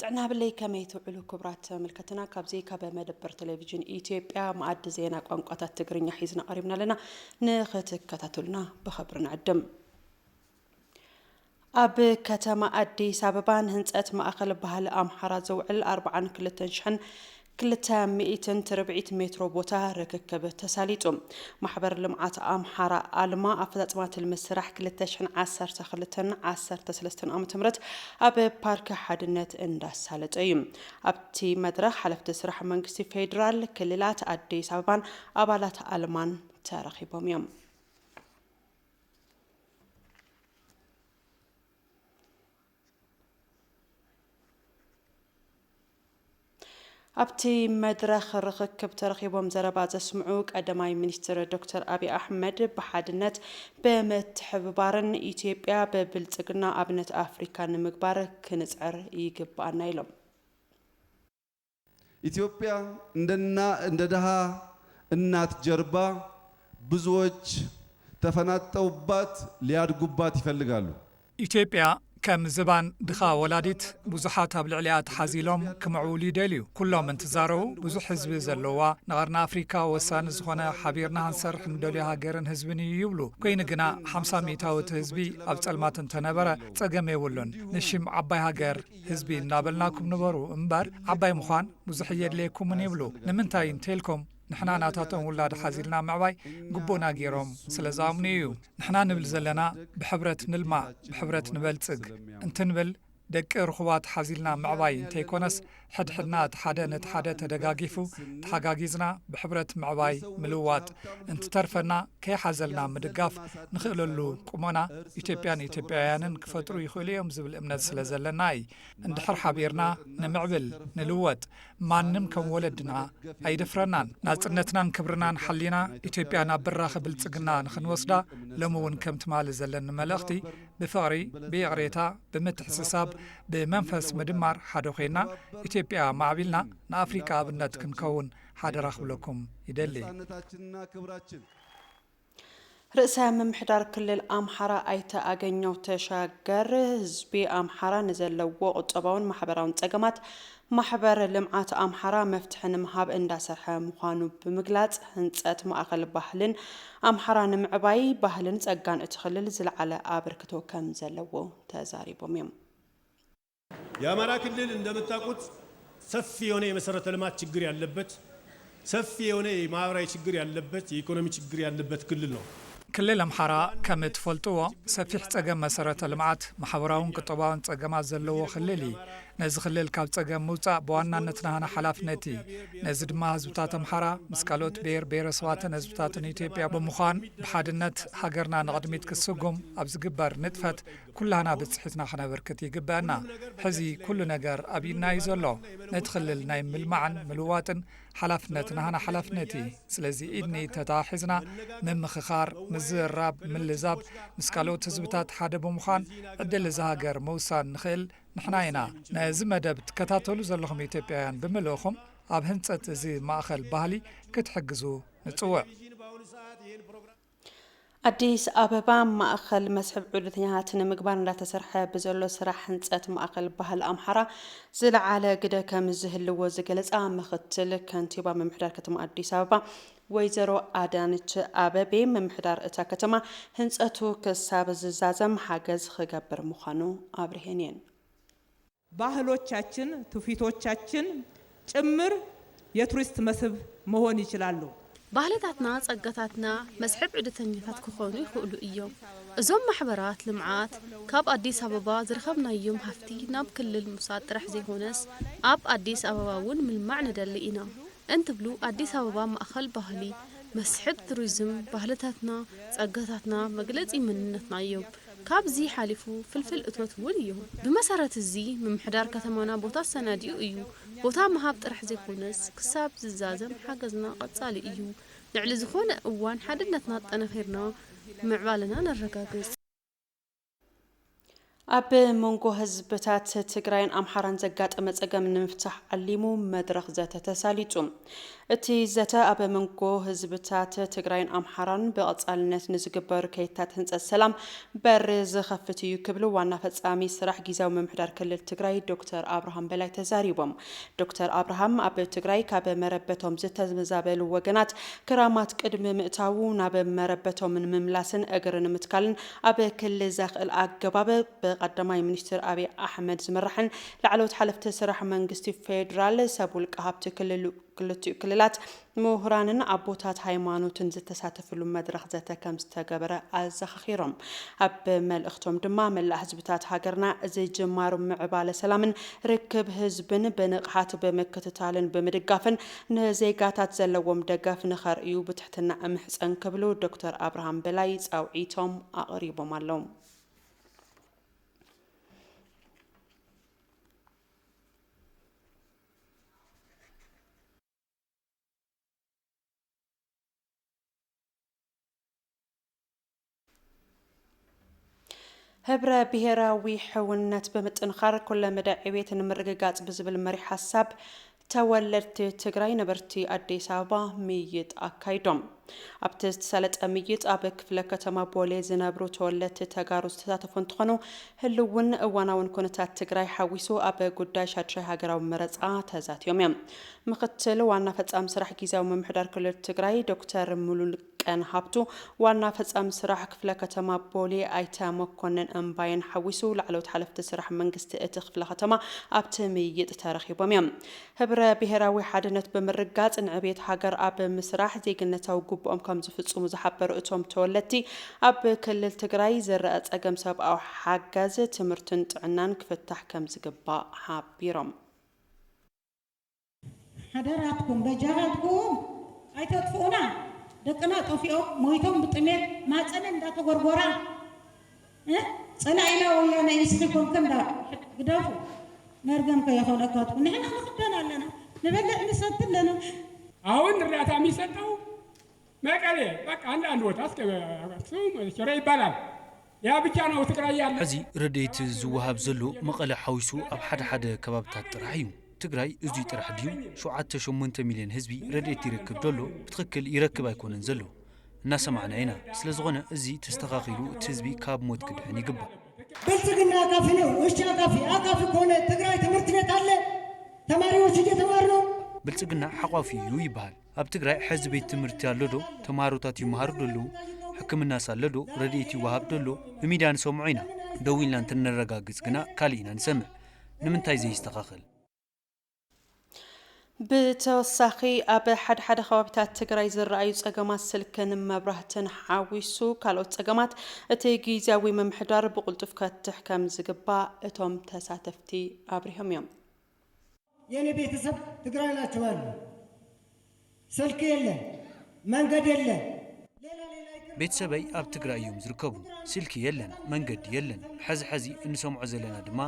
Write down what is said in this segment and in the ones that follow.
ጥዕና ብለይ ከመይ ትውዕሉ ክብራት ምልከትና ካብዚ ካብ መደበር ቴሌቪዥን ኢትዮጵያ ማዕድ ዜና ቋንቋታት ትግርኛ ሒዝና ቀሪብና ለና ንኽትከታተሉና ብኽብሪ ንዕድም ኣብ ከተማ አዲስ አበባ ንህንፀት ማእኸል ባህሊ ኣምሓራ ዝውዕል 42,200 ሜትሮ ቦታ ርክክብ ተሳሊጡ ማሕበር ልምዓት ኣምሓራ ኣልማ ኣፈጻጽማ ልምስራሕ 2012-13 ዓ.ም ኣብ ፓርክ ሓድነት እንዳሳለጠ እዩ ኣብቲ መድረኽ ሓለፍቲ ስራሕ መንግስቲ ፌደራል ክልላት አዲስ አበባን ኣባላት ኣልማን ተረኺቦም እዮም ኣብቲ መድረኽ ርክክብ ተረኺቦም ዘረባ ዘስምዑ ቀዳማይ ሚኒስትር ዶክተር አብይ አሕመድ ብሓድነት በምትሕብባርን ኢትዮጵያ በብልጽግና ኣብነት አፍሪካ ንምግባር ክንጽዕር ይግባአና ኢሎም ኢትዮጵያ እንደ ደሃ እናት ጀርባ ብዙዎች ተፈናጠውባት ሊያድጉባት ይፈልጋሉ ኢትዮጵያ ከም ዝባን ድኻ ወላዲት ብዙሓት ኣብ ልዕሊኣ ተሓዚሎም ክምዕውሉ ይደልዩ ኩሎም እንትዛረቡ ብዙሕ ህዝቢ ዘለዋ ንቐርኒ ኣፍሪካ ወሳኒ ዝኾነ ሓቢርና ክንሰርሕ ንደልዩ ሃገርን ህዝብን እዩ ይብሉ ኮይኑ ግና 50 ሚእታዊ እቲ ህዝቢ ኣብ ጸልማት እንተነበረ ጸገም የብሉን ንሽም ዓባይ ሃገር ህዝቢ እናበልናኩም ነበሩ እምበር ዓባይ ምዃን ብዙሕ የድልየኩምን ይብሉ ንምንታይ እንተልኩም ንሕና ናታቶም ውላድ ሓዚልና ምዕባይ ግቦና ገይሮም ስለዛምኑ እዩ ንሕና ንብል ዘለና ብሕብረት ንልማዕ ብሕብረት ንበልጽግ እንትንብል ደቂ ርኹባት ሓዚልና ምዕባይ እንተይኮነስ ሕድሕድና እቲ ሓደ ነቲ ሓደ ተደጋጊፉ ተሓጋጊዝና ብሕብረት ምዕባይ ምልዋጥ እንትተርፈና ከይሓዘልና ምድጋፍ ንኽእለሉ ቁመና ኢትዮጵያን ኢትዮጵያውያንን ክፈጥሩ ይኽእሉ እዮም ዝብል እምነት ስለ ዘለና እዩ እንድሕር ሓቢርና ንምዕብል ንልወጥ ማንም ከም ወለድና ኣይደፍረናን ናጽነትናን ክብርናን ሓሊና ኢትዮጵያ ናብ ብራኸ ብልጽግና ንኽንወስዳ ሎሚ እውን ከም ትማሊ ዘለኒ መልእኽቲ ብፍቕሪ ብይቕሬታ ብምትሕስሳብ ብመንፈስ ምድማር ሓደ ኮይና ኢትዮጵያ ማዕቢልና ንኣፍሪካ ኣብነት ክንከውን ሓደራ ክብለኩም ይደሊ ርእሰ ምምሕዳር ክልል ኣምሓራ ኣይተ ኣገኘው ተሻገር ህዝቢ ኣምሓራ ንዘለዎ ቁጠባውን ማሕበራውን ጸገማት ማሕበር ልምዓት ኣምሓራ መፍትሒ ንምሃብ እንዳሰርሐ ምዃኑ ብምግላጽ ህንጸት ማእኸል ባህልን ኣምሓራ ንምዕባይ ባህልን ጸጋን እቲ ክልል ዝለዓለ አበርክቶ ከም ዘለዎ ተዛሪቦም እዮም የአማራ ክልል እንደምታውቁት ሰፊ የሆነ የመሰረተ ልማት ችግር ያለበት ሰፊ የሆነ የማህበራዊ ችግር ያለበት የኢኮኖሚ ችግር ያለበት ክልል ነው ክልል ኣምሓራ ከም እትፈልጥዎ ሰፊሕ ጸገም መሰረተ ልምዓት ማሕበራውን ቁጠባውን ጸገማት ዘለዎ ክልል እዩ ነዚ ክልል ካብ ጸገም ምውፃእ ብዋናነት ናህና ሓላፍነት እዩ ነዚ ድማ ህዝብታት ኣምሓራ ምስ ካልኦት ብሄረሰባትን ህዝብታትን ኢትዮጵያ ብምዃን ብሓድነት ሃገርና ንቕድሚት ክስጉም ኣብ ዝግበር ንጥፈት ኩላህና ብፅሒትና ክነብርክት ይግብአና ሕዚ ኩሉ ነገር ኣብ ኢድና እዩ ዘሎ ነቲ ክልል ናይ ምልማዕን ምልዋጥን ሓላፍነት ናህና ሓላፍነት እዩ ስለዚ ኢድኒ ተታሒዝና ምምኽኻር ምዝራብ ምልዛብ ምስ ካልኦት ህዝብታት ሓደ ብምዃን ዕድል እዚ ሃገር ምውሳን ንኽእል ንሕና ኢና ነዚ መደብ ትከታተሉ ዘለኹም ኢትዮጵያውያን ብምልእኹም ኣብ ህንፀት እዚ ማእኸል ባህሊ ክትሕግዙ ንጽውዕ አዲስ አበባ ማእኸል መስሕብ ዑደተኛታት ንምግባር እንዳተሰርሐ ብዘሎ ስራሕ ህንጸት ማእኸል ባህሊ ኣምሓራ ዝለዓለ ግደ ከም ዝህልዎ ዝገለጻ ምክትል ከንቲባ ምምሕዳር ከተማ አዲስ አበባ ወይዘሮ አዳነች አበቤ ምምሕዳር እታ ከተማ ህንጸቱ ክሳብ ዝዛዘም ሓገዝ ክገብር ምዃኑ አብርሄንየን ባህሎቻችን ትውፊቶቻችን ጭምር የቱሪስት መስህብ መሆን ይችላሉ ባህልታትና ጸጋታትና መስሕብ ዑደተኛታት ክኾኑ ይኽእሉ እዮም እዞም ማሕበራት ልምዓት ካብ አዲስ አበባ ዝረኸብናዮም ሃፍቲ ናብ ክልል ሙሳድ ጥራሕ ዘይሆነስ ኣብ አዲስ አበባ እውን ምልማዕ ንደሊ ኢና እንትብሉ አዲስ አበባ ማእኸል ባህሊ መስሕብ ቱሪዝም ባህልታትና ጸጋታትና መግለጺ መንነትና እዮም ካብዚ ሓሊፉ ፍልፍል እቶት እውን እዩ ብመሰረት እዚ ምምሕዳር ከተማና ቦታ ሰናዲኡ እዩ ቦታ መሃብ ጥራሕ ዘይኮነስ ክሳብ ዝዛዘም ሓገዝና ቀጻሊ እዩ ልዕሊ ዝኾነ እዋን ሓድነትና ጠነኺርና ምዕባለና ነረጋግጽ ኣብ መንጎ ህዝብታት ትግራይን ኣምሓራን ዘጋጠመ ፀገም ንምፍታሕ ዓሊሙ መድረኽ ዘተ ተሳሊጡ እቲ ዘተ ኣብ መንጎ ህዝብታት ትግራይን ኣምሓራን ብቐጻልነት ንዝግበሩ ከይታት ህንፀት ሰላም በር ዝኸፍት እዩ ክብሉ ዋና ፈጻሚ ስራሕ ጊዜያዊ ምምሕዳር ክልል ትግራይ ዶክተር አብርሃም በላይ ተዛሪቦም። ዶክተር አብርሃም ኣብ ትግራይ ካብ መረበቶም ዝተመዛበሉ ወገናት ክራማት ቅድሚ ምእታው ናብ መረበቶም ንምምላስን እግርን ምትካልን ኣብ ክልል ዘኽእል ኣገባብ ቀዳማይ ሚኒስትር አብይ አሕመድ ዝመራሕን ላዕለዎት ሓለፍቲ ስራሕ መንግስቲ ፌደራል ሰብ ውልቀ ሃብቲ ክልቲኡ ክልላት ምሁራንን ኣቦታት ሃይማኖትን ዝተሳተፍሉ መድረኽ ዘተ ከም ዝተገበረ ኣዘኻኺሮም። ኣብ መልእኽቶም ድማ መላእ ህዝብታት ሃገርና እዚ ጅማሮ ምዕባለ ሰላምን ርክብ ህዝብን ብንቕሓት ብምክትታልን ብምድጋፍን ንዜጋታት ዘለዎም ደገፍ ንኸርእዩ ብትሕትና እምሕፀን ክብሉ ዶክተር አብርሃም በላይ ፃውዒቶም ኣቕሪቦም ኣለዉ። ህብረ ብሄራዊ ሕውነት ብምጥንኻር ኩለ መደብ ዕቤት ንምርግጋጽ ብዝብል መሪ ሓሳብ ተወለድቲ ትግራይ ነበርቲ ኣዲስ አበባ ምይጥ ኣካይዶም። ኣብቲ ዝተሳለጠ ምይጥ ኣብ ክፍለ ከተማ ቦሌ ዝነብሩ ተወለድቲ ተጋሩ ዝተሳተፉ እንትኾኑ ህልውን እዋናውን ኩነታት ትግራይ ሓዊሱ ኣብ ጉዳይ ሻድሻይ ሃገራዊ መረፃ ተዛትዮም እዮም። ምክትል ዋና ፈጻሚ ስራሕ ጊዜያዊ ምምሕዳር ክልል ትግራይ ዶክተር ሙሉቀን ሃብቱ ዋና ፈጻሚ ስራሕ ክፍለ ከተማ ቦሌ ኣይተ መኮንን እምባይን ሓዊሱ ላዕለዎት ሓለፍቲ ስራሕ መንግስቲ እቲ ክፍለ ከተማ ኣብቲ ምይጥ ተረኺቦም እዮም። ህብረ ብሄራዊ ሓድነት ብምርጋጽ ንዕቤት ሃገር ኣብ ምስራሕ ዜግነታዊ ግብኦም ከም ዝፍጽሙ ዝሓበሩ እቶም ተወለድቲ ኣብ ክልል ትግራይ ዝረአ ፀገም ሰብኣዊ ሓገዝ ትምህርትን ጥዕናን ክፍታሕ ከም ዝግባእ ሓቢሮም። ሓደራትኩም በጃጋትኩም ኣይተጥፍኡና ደቅና ጠፊኦም ሞይቶም ብጥሜት ማፀን እንዳተጎርጎራ ፀላኢና ወያነ ይስኺኩም ከምዳ ግደፉ መርገም ከይኸውለካትኩም ንሕና ንኽደን ኣለና ንበልዕ ንሰት ኣለና። አሁን እርዳታ የሚሰጠው መቀሌ በቃ አንዳንድ ቦታ ሽረ ይባላል። ያ ብቻ ነው ትግራይ ያለ። ሕዚ ረድኤት ዝወሃብ ዘሎ መቐለ ሓዊሱ ኣብ ሓደ ከባብታት ጥራሕ እዩ። ትግራይ እዙይ ጥራሕ ድዩ 7-8 ሚልዮን ህዝቢ ረድኤት ይረክብ ደሎ ብትክክል ይረክብ ኣይኮነን ዘሎ እናሰማዕና ኢና። ስለዝኾነ እዚ ተስተኻኺሉ እቲ ህዝቢ ካብ ሞት ክድሕን ይግባእ። ብልጽግና አካፊ ነው ውሻ አካፊ ከሆነ ትግራይ ትምህርት ቤት አለ፣ ተማሪዎች እየተማሩ ነው። ብልጽግና ሓቋፊ እዩ ይበሃል። ኣብ ትግራይ ሕዚ ቤት ትምህርቲ ኣሎ ዶ? ተማሃሮታት ይመሃሩ ደለዉ? ሕክምና ሳለ ዶ? ረድኤት ይወሃብ ደሎ? ብሚድያ ንሰምዖ ኢና። ደው ኢልና እንትነረጋግጽ ግና ካሊእ ኢና ንሰምዕ። ንምንታይ ዘይስተኻኸል? ብተወሳኺ ኣብ ሓደ ከባቢታት ትግራይ ዝረኣዩ ፀገማት ስልክን መብራህትን ሓዊሱ ካልኦት ፀገማት እቲ ጊዜያዊ ምምሕዳር ብቁልጡፍ ከትሕ ከም ዝግባእ እቶም ተሳተፍቲ ኣብሪሆም እዮም። የኔ ቤተሰብ ትግራይ ናቸው ያሉ ስልክ የለን መንገድ የለን። ቤተሰበይ ኣብ ትግራይ እዮም ዝርከቡ። ስልኪ የለን መንገዲ የለን። ሕዚ እንሰምዖ ዘለና ድማ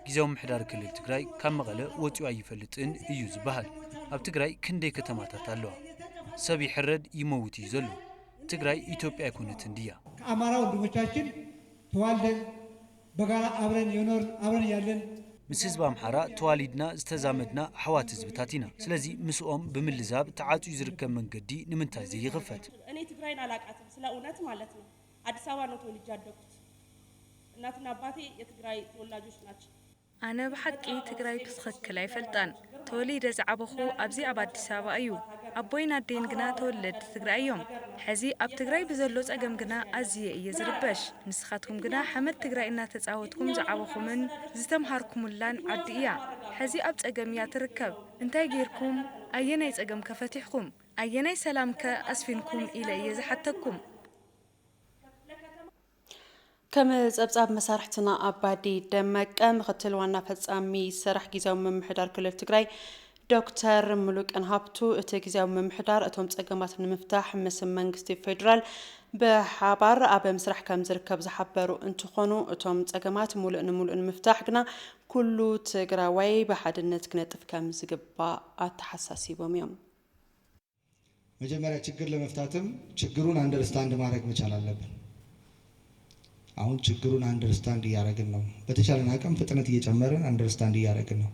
ጊዜያዊ ምምሕዳር ክልል ትግራይ ካብ መቐለ ወፂኡ ኣይፈልጥን እዩ ዝበሃል። ኣብ ትግራይ ክንደይ ከተማታት ኣለዋ። ሰብ ይሕረድ ይመውት እዩ ዘሎ። ትግራይ ኢትዮጵያ ኣይኮነትን ድያ። ከአማራ ወንድሞቻችን ተዋልደን በጋራ አብረን የኖርን አብረን ያለን ምስ ህዝቢ ኣምሓራ ተዋሊድና ዝተዛመድና ኣሕዋት ህዝብታት ኢና። ስለዚ ምስኦም ብምልዛብ ተዓፅዩ ዝርከብ መንገዲ ንምንታይ ዘይኽፈት? እኔ ትግራይን አላቃትም ስለ እውነት ማለት ነው። አዲስ አበባ ነው ተወልጄ ያደግኩት። እናትና አባቴ የትግራይ ተወላጆች ናቸው። ኣነ ብሓቂ ትግራይ ብትኽክል ኣይፈልጣን። ተወሊደ ዝዓበኹ ኣብዚ ኣብ ኣዲስ ኣበባ እዩ። ኣቦይን ኣዴን ግና ተወለድቲ ትግራይ እዮም። ሕዚ ኣብ ትግራይ ብዘሎ ፀገም ግና ኣዝየ እየ ዝርበሽ። ንስኻትኩም ግና ሓመድ ትግራይ እናተፃወትኩም ዝዓበኹምን ዝተምሃርኩሙላን ዓዲ እያ። ሕዚ ኣብ ፀገም እያ ትርከብ። እንታይ ጌርኩም? ኣየናይ ፀገም ከፈቲሕኩም? ኣየናይ ሰላም ከ ኣስፊንኩም ኢለ እየ ዝሓተኩም። ከም ፀብጻብ መሳርሕትና ኣባዲ ደመቀ ምክትል ዋና ፈጻሚ ስራሕ ጊዜያዊ ምምሕዳር ክልል ትግራይ ዶክተር ሙሉቀን ሃብቱ እቲ ጊዜያዊ ምምሕዳር እቶም ፀገማት ንምፍታሕ ምስ መንግስቲ ፌደራል ብሓባር ኣብ ምስራሕ ከም ዝርከብ ዝሓበሩ እንትኾኑ እቶም ፀገማት ሙሉእ ንምፍታሕ ግና ኩሉ ትግራዋይ ብሓድነት ክነጥፍ ከም ዝግባእ ኣተሓሳሲቦም እዮም። መጀመሪያ ችግር ለመፍታትም ችግሩን አንደርስታንድ ማድረግ መቻል አለብን። አሁን ችግሩን አንደርስታንድ እያደረግን ነው። በተቻለን አቅም ፍጥነት እየጨመርን አንደርስታንድ እያደረግን ነው።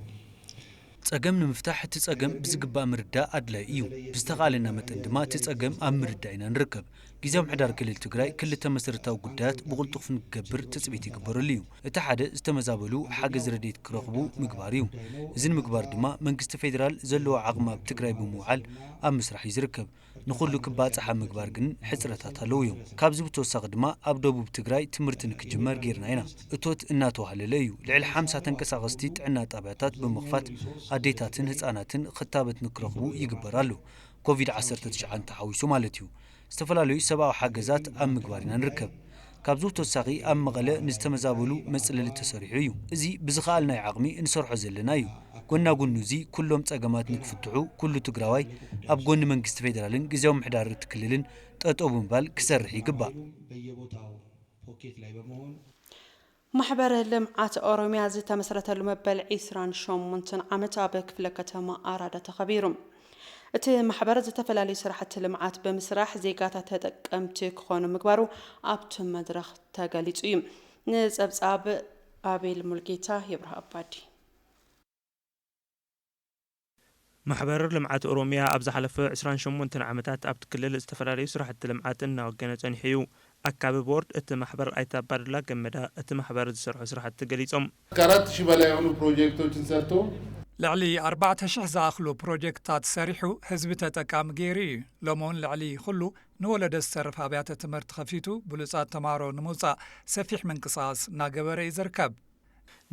ጸገም ንምፍታሕ እቲ ጸገም ብዝግባእ ምርዳእ ኣድላይ እዩ። ብዝተኻለና መጠን ድማ እቲ ጸገም ኣብ ምርዳእ ኢና ንርከብ። ጊዜያዊ ምሕዳር ክልል ትግራይ ክልተ መሰረታዊ ጉዳያት ብቕልጡፍ ንክገብር ትፅቢት ይግበረሉ እዩ። እቲ ሓደ ዝተመዛበሉ ሓገዝ ረድኤት ክረኽቡ ምግባር እዩ። እዚ ንምግባር ድማ መንግስቲ ፌደራል ዘለዎ ዓቕሚ ኣብ ትግራይ ብምውዓል ኣብ ምስራሕ እዩ ዝርከብ። ንኹሉ ክባፅሕ ኣብ ምግባር ግን ሕፅረታት ኣለዉ እዮም። ካብዚ ብተወሳኺ ድማ ኣብ ደቡብ ትግራይ ትምህርቲ ንክጅመር ጌርና ኢና። እቶት እናተዋህለለ እዩ። ልዕሊ 50 ተንቀሳቐስቲ ጥዕና ጣብያታት ብምኽፋት ኣዴታትን ህፃናትን ክታበት ንክረኽቡ ይግበር ኣሎ። ኮቪድ-19 ተሓዊሱ ማለት እዩ። ዝተፈላለዩ ሰብኣዊ ሓገዛት ኣብ ምግባር ኢና ንርከብ። ካብዚ ብተወሳኺ ኣብ መቐለ ንዝተመዛበሉ መፅለሊ ተሰሪሑ እዩ። እዚ ብዝኸኣልናይ ዓቕሚ እንሰርሖ ዘለና እዩ። ጎና ጎኑ እዚ ኩሎም ጸገማት ንክፍትሑ ኩሉ ትግራዋይ ኣብ ጎኒ መንግስቲ ፌደራልን ጊዜያዊ ምሕዳር ክልልን ጠጠው ብምባል ክሰርሕ ይግባእ። ማሕበር ልምዓት ኦሮሚያ ዝተመስረተሉ መበል 28 ዓመት ኣብ ክፍለ ከተማ ኣራዳ ተኸቢሩ። እቲ ማሕበር ዝተፈላለዩ ስራሕቲ ልምዓት ብምስራሕ ዜጋታት ተጠቀምቲ ክኾኑ ምግባሩ ኣብቲ መድረኽ ተገሊጹ እዩ። ንጸብጻብ ኣቤል ሙልጌታ ይብርሃ ኣባዲ ማሕበር ልምዓት ኦሮሚያ ኣብ ዝሓለፈ 28 ዓመታት ኣብቲ ክልል ዝተፈላለዩ ስራሕቲ ልምዓት እናወገነ ጸኒሑ እዩ። ኣካቢ ቦርድ እቲ ማሕበር ኣይታባድላ ገመዳ እቲ ማሕበር ዝሰርሖ ስራሕቲ ገሊጾም 4000 በላይ የሆኑ ፕሮጀክቶችን ሰርቶ ልዕሊ 4000 ዝኣኽሉ ፕሮጀክትታት ሰሪሑ ህዝቢ ተጠቃሚ ገይሩ እዩ። ሎሞውን ልዕሊ ኩሉ ንወለዶ ዝሰርፍ ኣብያተ ትምህርቲ ከፊቱ ብሉፃት ተምሃሮ ንምውፃእ ሰፊሕ ምንቅስቓስ እናገበረ እዩ ዝርከብ።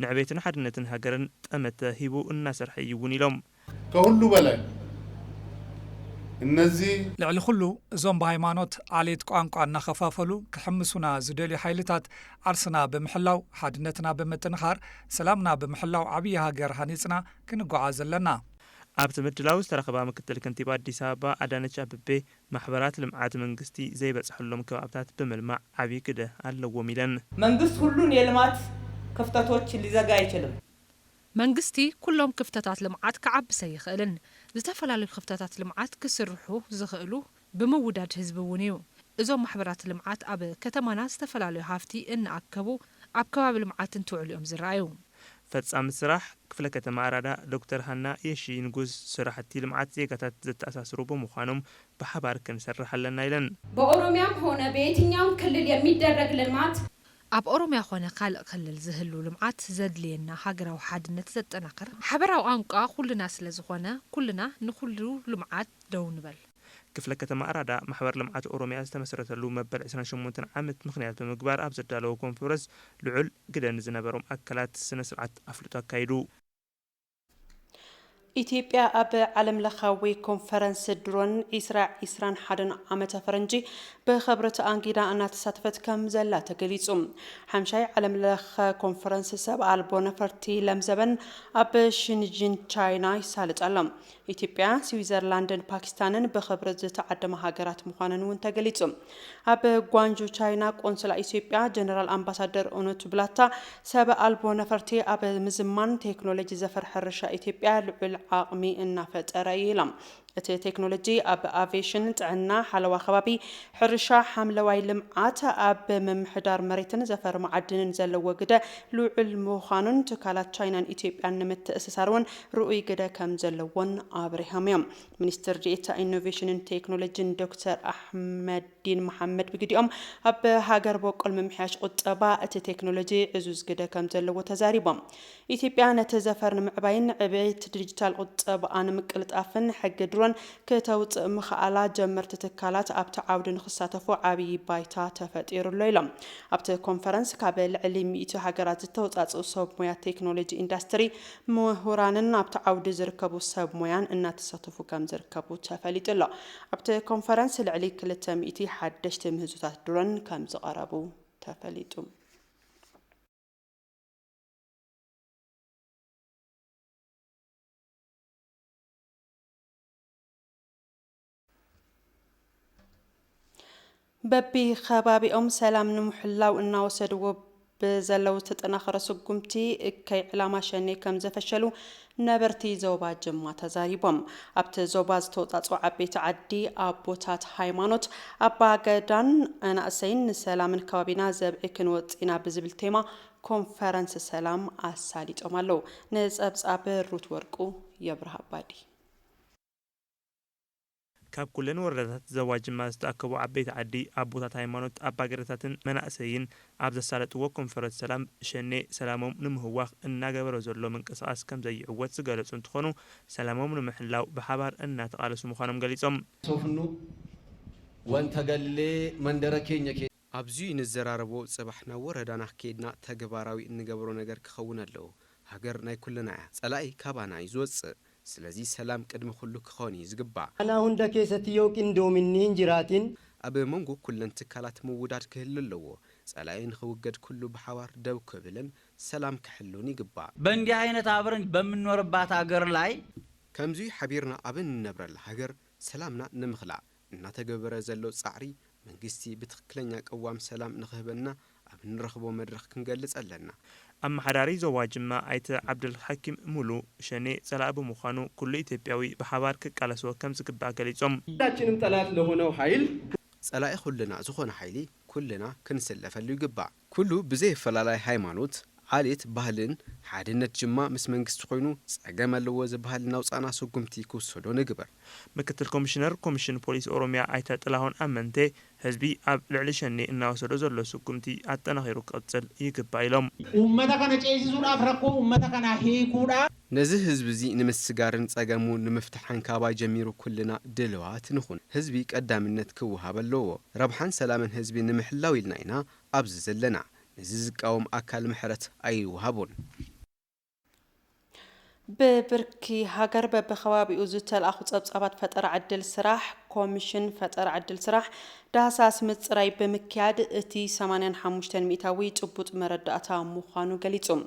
ንዕቤትን ሓድነትን ሃገርን ጠመተ ሂቡ እናሰርሐ እዩ እውን ኢሎም ከሁሉ በላይ እነዚህ ልዕሊ ኩሉ እዞም ብሃይማኖት ዓሌት ቋንቋ እናኸፋፈሉ ክሕምሱና ዝደልዩ ሓይልታት ዓርስና ብምሕላው ሓድነትና ብምጥንኻር ሰላምና ብምሕላው ዓብዪ ሃገር ሃኒፅና ክንጓዓዝ ኣለና። ኣብቲ ምድላው ዝተረኸባ ምክትል ከንቲባ አዲስ አበባ አዳነች አቤቤ ማሕበራት ልምዓት መንግስቲ ዘይበፅሐሎም ከባብታት ብምልማዕ ዓብዪ ግደ ኣለዎም ኢለን መንግስት ሁሉን የልማት ክፍተቶች ሊዘጋ አይችልም። መንግስቲ ኩሎም ክፍተታት ልምዓት ክዓብሰ ይኽእልን ዝተፈላለዩ ክፍተታት ልምዓት ክስርሑ ዝኽእሉ ብምውዳድ ህዝቢ እውን እዩ። እዞም ማሕበራት ልምዓት ኣብ ከተማና ዝተፈላለዩ ሃፍቲ እናኣከቡ ኣብ ከባቢ ልምዓት እንትውዕሉ እዮም ዝረኣዩ። ፈጻሚ ስራሕ ክፍለ ከተማ ኣራዳ ዶክተር ሃና የሺ ንጉስ ስራሕቲ ልምዓት ዜጋታት ዘተኣሳስሩ ብምዃኖም ብሓባር ክንሰርሕ ኣለና ኢለን በኦሮሚያም ሆነ በየትኛውም ክልል የሚደረግ ልማት ኣብ ኦሮሚያ ኾነ ካልእ ክልል ዝህሉ ልምዓት ዘድልየና ሃገራዊ ሓድነት ዘጠናክር ሓበራዊ ቋንቋ ኩልና ስለ ዝኾነ ኩልና ንኩሉ ልምዓት ደው ንበል። ክፍለ ከተማ ኣራዳ ማሕበር ልምዓት ኦሮሚያ ዝተመስረተሉ መበል 28 ዓመት ምክንያት ብምግባር ኣብ ዘዳለወ ኮንፈረንስ ልዑል ግደ ንዝነበሮም ኣካላት ስነ ስርዓት ኣፍልጦ ኣካይዱ። ኢትዮጵያ ኣብ ዓለም ለኻዊ ኮንፈረንስ ድሮን 2021 ዓመተ ፈረንጂ ብኽብረት ኣንጊዳ እናተሳተፈት ከም ዘላ ተገሊጹ። ሓምሻይ ዓለም ለኸ ኮንፈረንስ ሰብ ኣልቦ ነፈርቲ ለምዘበን ኣብ ሽንጂን ቻይና ይሳለጥ ኣሎ። ኢትዮጵያ ስዊዘርላንድን ፓኪስታንን ብኽብረት ዝተዓደመ ሃገራት ምዃነን እውን ተገሊጹ። ኣብ ጓንጁ ቻይና ቆንስላ ኢትዮጵያ ጀነራል ኣምባሳደር እውነቱ ብላታ ሰብ ኣልቦ ነፈርቲ ኣብ ምዝማን ቴክኖሎጂ ዘፈር ሕርሻ ኢትዮጵያ ልዑል ዓቕሚ እናፈጠረ ኢሎም እቲ ቴክኖሎጂ ኣብ አቪዬሽን ጥዕና ሓለዋ ከባቢ ሕርሻ ሓምለዋይ ልምዓት ኣብ ምምሕዳር መሬትን ዘፈር ማዕድንን ዘለዎ ግደ ልዑል ምዃኑን ትካላት ቻይናን ኢትዮጵያን ንምትእስሳር እውን ርኡይ ግደ ከም ዘለዎን ኣብሪሃም እዮም። ሚኒስትር ዴኤታ ኢኖቬሽንን ቴክኖሎጂን ዶክተር ኣሕመዲን መሐመድ ብግዲኦም ኣብ ሃገር በቆል ምምሕያሽ ቁጠባ እቲ ቴክኖሎጂ ዕዙዝ ግደ ከም ዘለዎ ተዛሪቦም ኢትዮጵያ ነቲ ዘፈር ንምዕባይን ዕብየት ዲጂታል ቁጠባን ምቅልጣፍን ሕጊ ድሮን ከተውፅእ ምኽኣላ ጀመርቲ ትካላት ኣብቲ ዓውዲ ንክሳተፉ ዓብዪ ባይታ ተፈጢሩሎ ኢሎም። ኣብቲ ኮንፈረንስ ካብ ልዕሊ 100 ሃገራት ዝተውፃፅኡ ሰብ ሞያ ቴክኖሎጂ ኢንዱስትሪ ምሁራንን ኣብቲ ዓውዲ ዝርከቡ ሰብ ሞያን እናተሳተፉ ከም ዝርከቡ ተፈሊጡ ኣሎ። ኣብቲ ኮንፈረንስ ልዕሊ 200 ሓደሽቲ ምህዞታት ድሮን ከም ዝቐረቡ ተፈሊጡ። በቢ ከባቢኦም ሰላም ንምሕላው እናወሰድዎ بزلو تتناخر سقمتي كي علامة شني كم زفشلو نبرتي زوبا جمع تزاريبهم أبت زوباز توتاتو عبيت عدي أبوتات هايمانوت أبا قدان أنا أسين سلام كوابينا زبعكن وطينا بزبل تيما كونفرنس سلام أساليت أمالو نز أبس أبر روت ورقو يبرها بادي ካብ ኩለን ወረዳታት ዘዋጅማ ዝተኣከቡ ዓበይቲ ዓዲ ኣቦታት ሃይማኖት ኣባገረታትን መናእሰይን ኣብ ዘሳለጥዎ ኮንፈረንስ ሰላም ሸኔ ሰላሞም ንምህዋኽ እናገበረ ዘሎ ምንቅስቃስ ከም ዘይዕወት ዝገለጹ እንትኾኑ ሰላሞም ንምሕላው ብሓባር እናተቃለሱ ምዃኖም ገሊጾም ሶፍኑ ወንተገሌ መንደረ ኬኛ ኣብዚ ንዘራረቦ ጽባሕና ወረዳና ከይድና ተግባራዊ እንገብሮ ነገር ክኸውን ኣለዎ ሃገር ናይ ኩልና እያ ጸላኢ ካባና ይዝወጽእ ስለዚህ ሰላም ቅድመ ሁሉ ክኾን ይዝግባ አና ሁንደ ከሰት ዮቅ እንዶሚኒን ጅራቲን ኣብ መንጎ ኩለን ትካላት ምውዳድ ክህሉ ኣለዎ ጸላኢን ክውገድ ኩሉ በሐዋር ደው ክብልን ሰላም ክሕሉን ይግባ በእንዲህ አይነት አብረን በምንኖርባት ሀገር ላይ ከምዚ ሓቢርና ኣብን ነብረላ ሀገር ሰላምና ንምኽላእ እናተገበረ ዘሎ ጻዕሪ መንግስቲ ብትክክለኛ ቀዋም ሰላም ንኽህበና ኣብ ንረኽቦ መድረኽ ክንገልጽ ኣለና ኣመሓዳሪ ዞባ ጅማ ኣይተ ዓብድልሐኪም ሙሉ ሸኔ ጸላኢ ብምዃኑ ኩሉ ኢትዮጵያዊ ብሓባር ክቃለስዎ ከም ዝግባእ ገሊጾም ሁላችንም ጠላት ለሆነው ኃይል ጸላኢ ኩልና ዝኾነ ኃይሊ ኩልና ክንሰለፈሉ ይግባእ ኩሉ ብዘይፈላለይ ሃይማኖት ዓሌት ባህልን ሓድነት ጅማ ምስ መንግስቲ ኮይኑ ጸገም ኣለዎ ዝበሃል ናውፃና ስጉምቲ ክውሰዶ ንግበር ምክትል ኮሚሽነር ኮሚሽን ፖሊስ ኦሮሚያ ኣይተ ጥላሁን ኣመንቴ ህዝቢ ኣብ ልዕሊ ሸኔ እናወሰዶ ዘሎ ስጉምቲ ኣጠናኺሩ ክቕጽል ይግባእ ኢሎም ኡመተ ከነ ጨይሲሱዳፍ ረኮ ኡመተ ከነ ሂኩዳ ነዚ ህዝቢ እዚ ንምስጋርን ጸገሙ ንምፍታሕን ካባይ ጀሚሩ ኩልና ድልዋት ንኹን ህዝቢ ቀዳምነት ክውሃብ ኣለዎ ረብሓን ሰላምን ህዝቢ ንምሕላው ኢልና ኢና ኣብዚ ዘለና نزيزقاوم أكل محرت أي وهابون ببركي هاجر بخوابي وزتل أخذ أبات فترة عدل سراح كوميشن فترة عدل سراح دهساس متصراي بمكياد اتي 85 مئتاوي تبوت مرداتا مخانو قليتم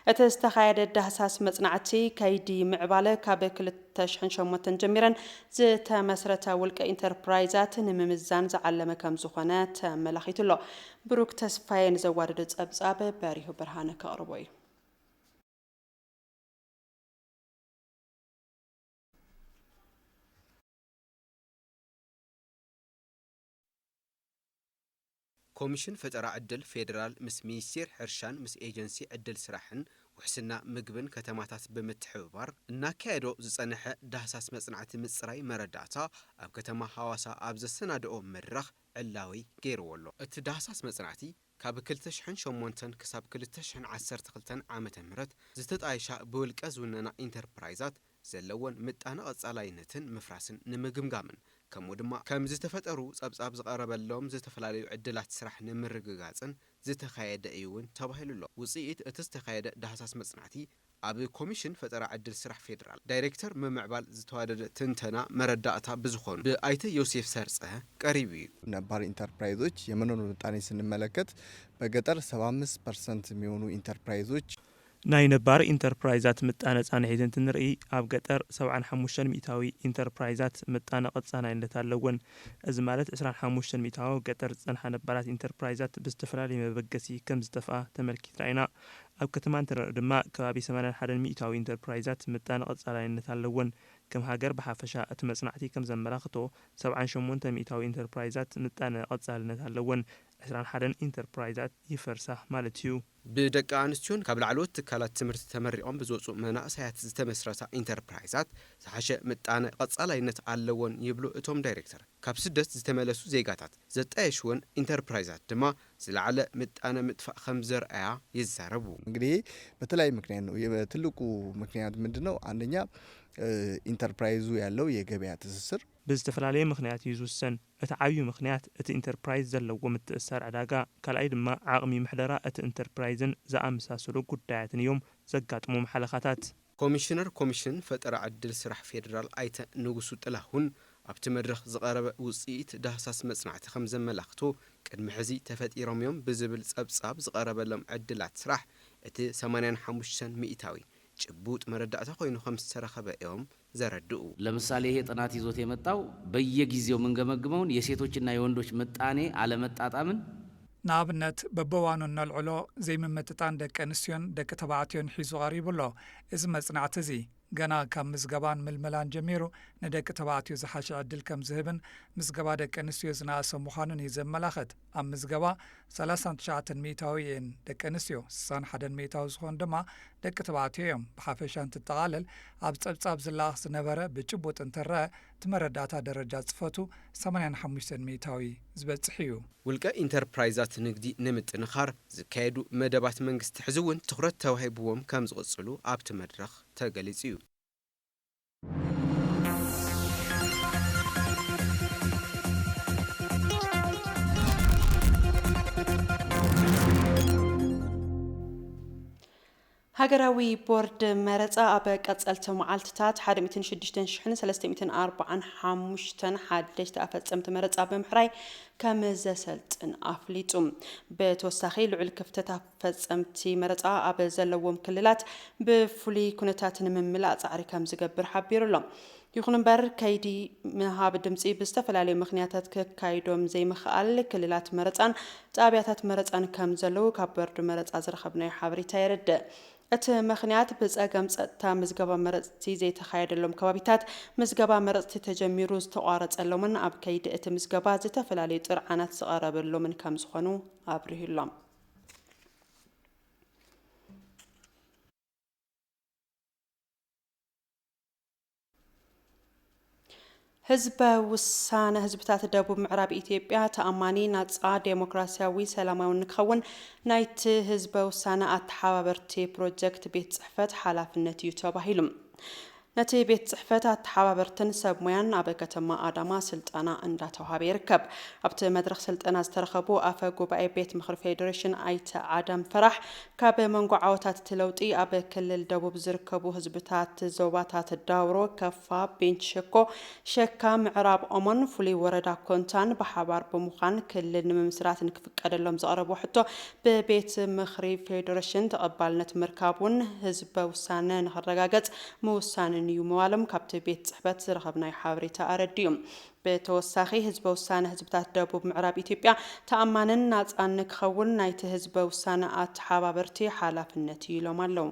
اتستخايد دهساس مصنعتي كيدي معباله كابكل تشحن شموتن جميرا زت مسرتا ولك انتربرايزات نممزان زعلمه كم زخونه ملخيتلو بروك تسفاين زوارد صبصاب باريو برهانه كقربوي ኮሚሽን ፈጠራ ዕድል ፌደራል ምስ ሚኒስቴር ሕርሻን ምስ ኤጀንሲ ዕድል ስራሕን ውሕስና ምግብን ከተማታት ብምትሕብባር እናካየዶ ዝጸንሐ ዳህሳስ መጽናዕቲ ምጽራይ መረዳእታ ኣብ ከተማ ሐዋሳ ኣብ ዘሰናድኦ መድረኽ ዕላዊ ገይርዎሎ እቲ ዳህሳስ መጽናዕቲ ካብ 2008 ክሳብ 2012 ዓመተ ምህረት ዝተጣየሻ ብውልቀ ዝውነና ኢንተርፕራይዛት ዘለወን ምጣነ ቀጻላይነትን ምፍራስን ንምግምጋምን كم ودما كم زتفتروا صبصاب زقربلهم زتفلاليو عدلات سرح نمرغغاصن زتخايد ايون تباهل الله وصيت اتستخايد دهساس مصنعتي اب كوميشن فترة عدل سرح فيدرال دايركتور ممعبال زتوادد تنتنا مرداتا بزخون بايت يوسف سرصه قريبي نبار انتربرايزوች የመኖር ምጣኔ ስንመለከት በገጠር 75% የሚሆኑ ኢንተርፕራይዞች ናይ ነባር ኢንተርፕራይዛት ምጣነ ጻንሒትን ትንርኢ ኣብ ገጠር 75 ሚእታዊ ኢንተርፕራይዛት ምጣነ ቀጻናይነት ኣለወን እዚ ማለት 25 ሚእታዊ ገጠር ጸንሐ ነባራት ኢንተርፕራይዛት ብዝተፈላለየ መበገሲ ከም ዝተፋ ተመልኪትና ኢና ኣብ ከተማን ትረአ ድማ ከባቢ 81 ሚእታዊ ኢንተርፕራይዛት ምጣነ ቀጻናይነት ኣለወን كم هاجر بحافشة أتمسنعتي كم زملاقته 78 مئتاوي انتربرايزات متانا قصالنا هاللون 21 انتربرايزات يفرسه مالتيو بدك أنستيون قبل علوت كالات تمرت تمريون بزوجو مناقصات تمسرتا انتربرايزات سحشة متانا قصالنا هاللون يبلو اتوم دايركتور كابسدت زتملسو زيغاتات زتايشون انتربرايزات دما زلعله متانا متفق خمزر ايا يزاربو እንግዲህ በተለያየ ምክንያት ነው የትልቁ ምክንያት ምንድነው አንደኛ ኢንተርፕራይዙ ያለው የገበያ ትስስር ብዝተፈላለየ ምክንያት ይዙሰን እቲ ዓብዩ ምክንያት እቲ ኢንተርፕራይዝ ዘለዎ ምትእስሳር ዕዳጋ ካልኣይ ድማ ዓቕሚ ምሕደራ እቲ ኢንተርፕራይዝን ዝኣመሳሰሉ ጉዳያትን እዮም ዘጋጥሙ መሓለኻታት ኮሚሽነር ኮሚሽን ፈጠራ ዕድል ስራሕ ፌደራል ኣይተ ንጉሱ ጥላሁን ኣብቲ መድረኽ ዝቐረበ ውፅኢት ዳህሳስ መጽናዕቲ ከም ዘመላኽቶ ቅድሚ ሕዚ ተፈጢሮም እዮም ብዝብል ጸብጻብ ዝቐረበሎም ዕድላት ስራሕ እቲ 85 ሚእታዊ ጭቡጥ መረዳእታ ኮይኑ ከም ዝተረኸበ እዮም ዘረድኡ ለምሳሌ ይሄ ጥናት ይዞት የመጣው በየጊዜው መንገመግመውን የሴቶችና የወንዶች ምጣኔ አለመጣጣምን ንኣብነት በበዋኑ ነልዕሎ ዘይምምጥጣን ደቂ ኣንስትዮን ደቂ ተባዕትዮን ሒዙ ቀሪቡ ኣሎ እዚ መጽናዕቲ እዚ ገና ካብ ምዝገባን ምልመላን ጀሚሩ ንደቂ ተባዕትዮ ዝሓሸ ዕድል ከም ዝህብን ምዝገባ ደቂ ኣንስትዮ ዝነኣሰ ምዃኑን እዩ ዘመላኽት ኣብ ምዝገባ 39 ሚእታዊ እየን ደቂ ኣንስትዮ 61 ሚእታዊ ዝኾኑ ድማ ደቂ ተባዕትዮ እዮም ብሓፈሻ እንትጠቓለል ኣብ ጸብጻብ ዝለኣኽ ዝነበረ ብጭቡጥ እንተረአ እቲ መረዳእታ ደረጃ ጽፈቱ 85 ሚእታዊ ዝበጽሕ እዩ ውልቀ ኢንተርፕራይዛት ንግዲ ንምጥንኻር ዝካየዱ መደባት መንግስቲ ሕዚ እውን ትኹረት ተዋሂብዎም ከም ዝቕጽሉ ኣብቲ መድረኽ ተገሊጹ እዩ ሃገራዊ ቦርድ መረፃ ኣብ ቀጸልቲ መዓልትታት 1,6,345 ሓደሽቲ ኣፈጸምቲ መረፃ ብምሕራይ ከም ዘሰልጥን ኣፍሊጡ ብተወሳኺ ልዑል ክፍተት ኣፈጸምቲ መረፃ ኣብ ዘለዎም ክልላት ብፍሉይ ኩነታት ንምምላእ ጻዕሪ ከም ዝገብር ሓቢሩ ኣሎ ይኹን እምበር ከይዲ ምሃብ ድምፂ ብዝተፈላለዩ ምኽንያታት ክካይዶም ዘይምኽኣል ክልላት መረፃን ጣብያታት መረፃን ከም ዘለዉ ካብ ቦርድ መረፃ ዝረኸብናዮ ሓበሬታ የርድእ እቲ ምኽንያት ብጸገም ጸጥታ ምዝገባ መረፅቲ ዘይተኻየደሎም ከባቢታት ምዝገባ መረፅቲ ተጀሚሩ ዝተቋረፀሎምን ኣብ ከይዲ እቲ ምዝገባ ዝተፈላለዩ ጥርዓናት ዝቐረበሎምን ከም ዝኾኑ ኣብርሂሎም ህዝበ ውሳነ ህዝብታት ደቡብ ምዕራብ ኢትዮጵያ ተኣማኒ ናጻ ዴሞክራሲያዊ ሰላማዊ ንክኸውን ናይቲ ህዝበ ውሳነ ኣተሓባበርቲ ፕሮጀክት ቤት ጽሕፈት ሓላፍነት እዩ ተባሂሉ ነቲ ቤት ጽሕፈት ኣተሓባበርትን ሰብ ሞያን ኣብ ከተማ ኣዳማ ስልጠና እንዳተዋሃበ ይርከብ ኣብቲ መድረኽ ስልጠና ዝተረኸቡ ኣፈ ጉባኤ ቤት ምክሪ ፌደሬሽን ኣይተ ኣዳም ፈራሕ ካብ መንጎ ዓወታት ለውጢ ኣብ ክልል ደቡብ ዝርከቡ ህዝብታት ዞባታት ዳውሮ ከፋ ቤንች ሸኮ ሸካ ምዕራብ ኦሞን ፍሉይ ወረዳ ኮንታን ብሓባር ብምዃን ክልል ንምምስራት ንክፍቀደሎም ዘቕረቡ ሕቶ ብቤት ምክሪ ፌደሬሽን ተቐባልነት ምርካቡን ህዝበ ውሳነ ንኽረጋገጽ ምውሳንን እዩ መዋሎም ካብቲ ቤት ጽሕፈት ዝረኸብናዮ ሓበሬታ ኣረድዩ ብተወሳኺ ህዝበ ውሳነ ህዝብታት ደቡብ ምዕራብ ኢትዮጵያ ተኣማንን ናጻን ንክኸውን ናይቲ ህዝበ ውሳነ ኣተሓባበርቲ ሓላፍነት እዩ ኢሎም ኣለዉ